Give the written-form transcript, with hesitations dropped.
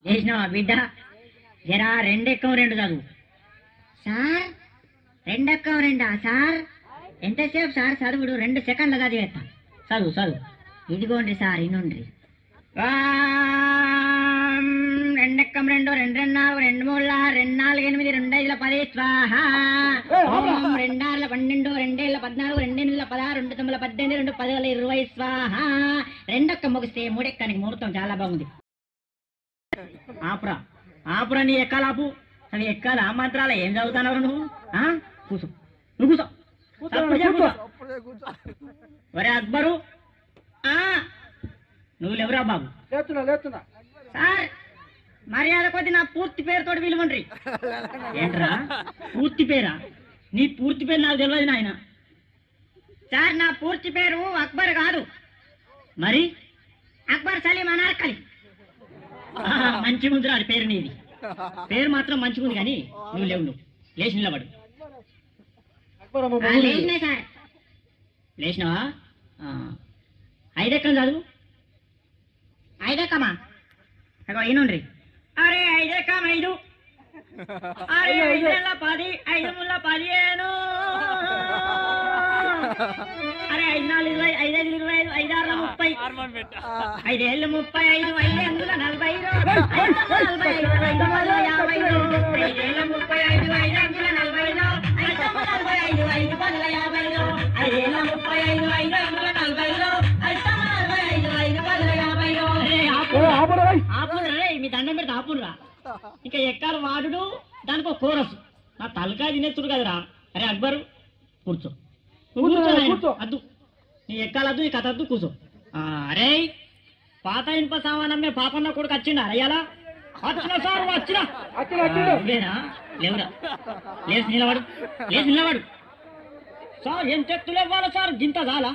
చేసినావా బిడ్డ? జరా రెండెక్కం రెండు చదువు. సార్ రెండెక్కం రెండా సార్? ఎంతసేపు సార్ చదువుడు? 2 సెకండ్ల చదివేస్తా. చదువు చదువు. ఇదిగోండి సార్ ఇనుండ్రి. రెండెక్కం రెండు, 2 2 4, 2 3 6, 2 4 8, 2 5 10 స్వాహ. 2 6 12, 2 7 14, 2 8 16, 2 9 18, 2 10 20 స్వాహ. రెండెక్క ముగిస్తే మూడెక్కనికి ముహూర్తం చాలా బాగుంది. ఆపురా ఆపురా, నీ ఎక్కాలాపు. అవి ఎక్కాల ఆ మంత్రాల ఏం చదువుతానవరు నువ్వు? కూర్చో, నువ్వు కూర్చో. ఒరే అక్బరు, నువ్వు లేవురా బాబు? లేతున్నా సార్ మర్యాద కొద్ది నా పూర్తి పేరుతో పిలువండ్రి. ఏంట్రా పూర్తి పేరా? నీ పూర్తి పేరు నాకు తెలియదు నాయన. సార్ నా పూర్తి పేరు అక్బర్ కాదు. మరి అక్బర్ సలీం అనార్కలి. మంచిగా ఉందిరా అది పేరు. నీది పేరు మాత్రం మంచిగా ఉంది, కానీ నువ్వు లేవు. నువ్వు లేచి నిలబడు. లేచినా సార్? లేచినావా? 5 ఎక్కం చదువు. 5 ఎక్కమా? అగో అయినుండ్రి. అరే 5 ఎక్కం 5. అరే 5 10, 5 3 15. అరే 5 4 20, 5 5 25, 5 6 30, 5 7 35, 5 8 40, 5 45, 5 35, 5 45, మీ దండం పెడితే ఆపురా. ఇంకా ఎక్కాలి వాడు, దానికి ఒక కోరసు. నా తలకాయ తినేస్తుడు కదరా. అరే అక్బరు కూర్చో. కూర్చో అద్దు. నీ ఎక్కాలద్దు, నీ కథ అద్దు, కూర్చో. అరే పాత ఇనుప సామానమ్మే పాపన్న కొడుకు వచ్చిండా అయ్యాలా? వచ్చిన సార్ వచ్చినా. లేవురా, లేచి నిలబడు, లేచి నిలబడు. సార్ ఎంత ఎత్తులు ఇవ్వాలి సార్? గింత చాలా.